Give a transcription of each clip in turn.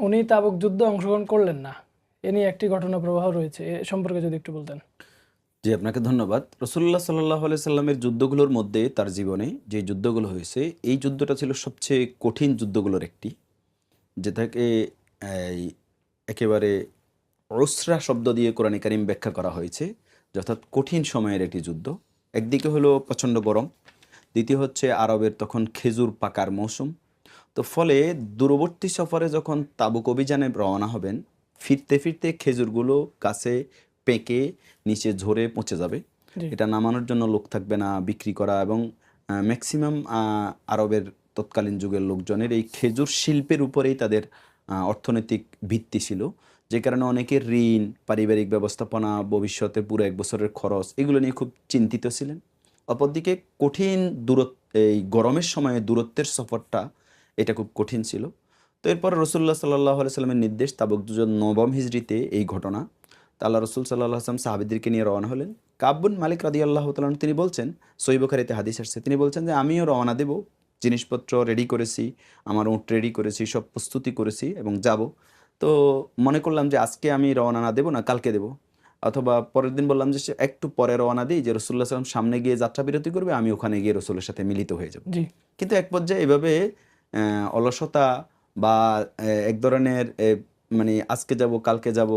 উনি তাবুক যুদ্ধে অংশগ্রহণ করলেন না। এ নিয়ে একটি ঘটনা প্রবাহ রয়েছে। এ সম্পর্কে যদি একটু বলতেন। জি, আপনাকে ধন্যবাদ। রাসূলুল্লাহ সাল্লাল্লাহু আলাইহি সাল্লামের যুদ্ধগুলোর মধ্যে তার জীবনে যে যুদ্ধগুলো হয়েছে, এই যুদ্ধটা ছিল সবচেয়ে কঠিন যুদ্ধগুলোর একটি। যেটাকে এই একেবারে উসরা শব্দ দিয়ে কোরআনে কারীম ব্যাখ্যা করা হয়েছে। অর্থাৎ কঠিন সময়ের একটি যুদ্ধ। একদিকে হলো প্রচণ্ড গরম, দ্বিতীয় হচ্ছে আরবের তখন খেজুর পাকার মৌসুম। তো ফলে দূরবর্তী সফরে যখন তাবুক অভিযানে রওনা হবেন, ফিরতে ফিরতে খেজুরগুলো গাছে পেকে নিচে ঝরে পচে যাবে। জি, এটা নামানোর জন্য লোক থাকবে না, বিক্রি করা এবং ম্যাক্সিমাম আরবের তৎকালীন যুগের লোকজনের এই খেজুর শিল্পের উপরেই তাদের অর্থনৈতিক ভিত্তি ছিল। যে কারণে অনেকের ঋণ, পারিবারিক ব্যবস্থাপনা, ভবিষ্যতে পুরো ১ বছরের খরচ এগুলো নিয়ে খুব চিন্তিত ছিলেন। অপরদিকে কঠিন এই গরমের সময়ে দূরত্বের সফরটা এটা খুব কঠিন ছিল। তো এরপর রাসূলুল্লাহ সাল্লাল্লাহু আলাইহি সাল্লামের নির্দেশ, তাবুক যুদ্ধ ৯ম হিজরিতে এই ঘটনা। তা আল্লাহ রাসূল সাল্লাল্লাহু আলাইহি ওয়াসাল্লাম সাহাবীদেরকে নিয়ে রওনা হলেন। কাব বিন মালিক রাদিয়াল্লাহু তাআলা আনহু তিনি বলছেন, সহিহ বুখারীতে হাদিস আসছে। তিনি বলছেন যে, "আমিও রওনা দেব। জিনিসপত্র রেডি করেছি, আমার উট রেডি করেছি, সব প্রস্তুতি করেছি এবং যাব। তো মনে করলাম যে আজকে আমি রওনা না দেব না, কালকে দেব। অথবা পরের দিন বললাম যে একটু পরে রওনা দেই, যে রাসূলুল্লাহ সাল্লাল্লাহু আলাইহি ওয়াসাল্লাম সামনে গিয়ে যাত্রা বিরতি করবে, আমি ওখানে গিয়ে রাসূলের সাথে মিলিত হয়ে যাব।" জি, কিন্তু এক পর্যায়ে এভাবে অলসতা বা এক ধরনের মানে আজকে যাব, কালকে যাব,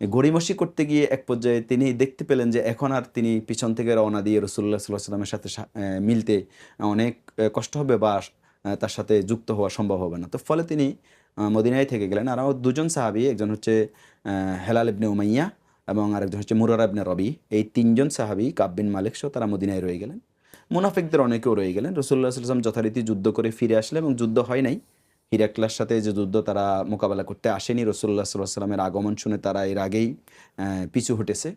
গড়িমসি করতে গিয়ে এক পর্যায়ে তিনি দেখতে পেলেন যে এখন আর তিনি পিছন থেকে রওনা দিয়ে রাসূলুল্লাহ সাল্লাল্লাহু আলাইহি ওয়াসাল্লামের সাথে মিলতে অনেক কষ্ট হবে বা তার সাথে যুক্ত হওয়া সম্ভব হবে না। তো ফলে তিনি মদিনায় থেকে গেলেন। আর আমার ২ জন সাহাবী, একজন হচ্ছে হেলাল ইবনে উমাইয়া এবং আরেকজন হচ্ছে মুরারা ইবনে রবি। এই ৩ জন সাহাবী কাব বিন মালিক সহ তারা মদিনায় রয়ে গেলেন। মুনাফিকদের অনেকেও রয়ে গেলেন। রাসূলুল্লাহ সাল্লাল্লাহু আলাইহি ওয়াসাল্লাম যথারীতি যুদ্ধ করে ফিরে আসলেন এবং যুদ্ধ হয় নাই। হিরাক্লার সাথে যে যুদ্ধ তারা মোকাবেলা করতে আসেনি, রাসূলুল্লাহ সাল্লাল্লাহু আলাইহি ওয়াসাল্লামের আগমন শুনে তারা এর আগেই পিছু হটেছে।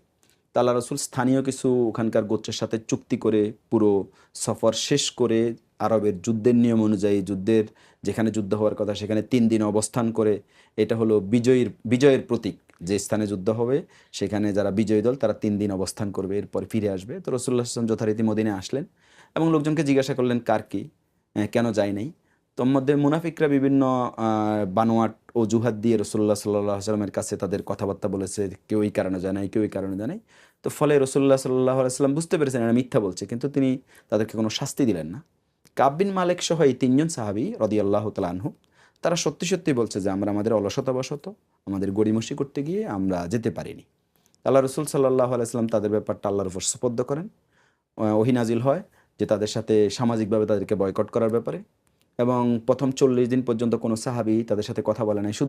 তো আল্লাহ রাসূল স্থানীয় কিছু ওখানকার গোত্রের সাথে চুক্তি করে পুরো সফর শেষ করে আরবের যুদ্ধের নিয়ম অনুযায়ী যুদ্ধের যেখানে যুদ্ধ হওয়ার কথা সেখানে ৩ দিন অবস্থান করে, এটা হলো বিজয়ের প্রতীক। যে স্থানে যুদ্ধ হবে সেখানে যারা বিজয়ী দল তারা ৩ দিন অবস্থান করবে, এরপর ফিরে আসবে। তো রাসূলুল্লাহ সাল্লাল্লাহু আলাইহি ওয়াসাল্লাম যথারীতি মদিনায় আসলেন এবং লোকজনকে জিজ্ঞাসা করলেন কার কি? কেন যায় নাই? তন্মধ্যে মুনাফিকরা বিভিন্ন আ বানোয়াট অজুহাত দিয়ে রাসূলুল্লাহ সাল্লাল্লাহু আলাইহি ওয়াসাল্লামের কাছে তাদের কথাবার্তা বলেছে। কেউ এই কারণে যায় নাই, কেউ এই কারণে যায় নাই। তো ফলে রাসূলুল্লাহ সাল্লাল্লাহু আলাইহি ওয়াসাল্লাম বুঝতে পেরেছেন এরা মিথ্যা বলছে। কিন্তু তিনি তাদেরকে কোনো শাস্তি দিলেন না। কাব বিন মালিক সহ এই ৩ জন সাহাবী রাদিয়াল্লাহু তাআলা আনহু, তারা সত্যি, সত্যি বলছে যে আমরা আমাদের অলসতাবশত, আমাদের গড়িমসি করতে গিয়ে আমরা যেতে পারিনি। আল্লাহ রাসূল সাল্লাল্লাহু আলাইহি ওয়াসাল্লাম তাদের ব্যাপারটা আল্লাহর উপর সুপর্দ করেন। ওহী নাজিল হয় যে তাদের সাথে সামাজিকভাবে তাদেরকে বয়কট করার ব্যাপারে এবং ১ম ৪০ দিন পর্যন্ত কোনো সাহাবী তাদের সাথে কথা বলে নাই।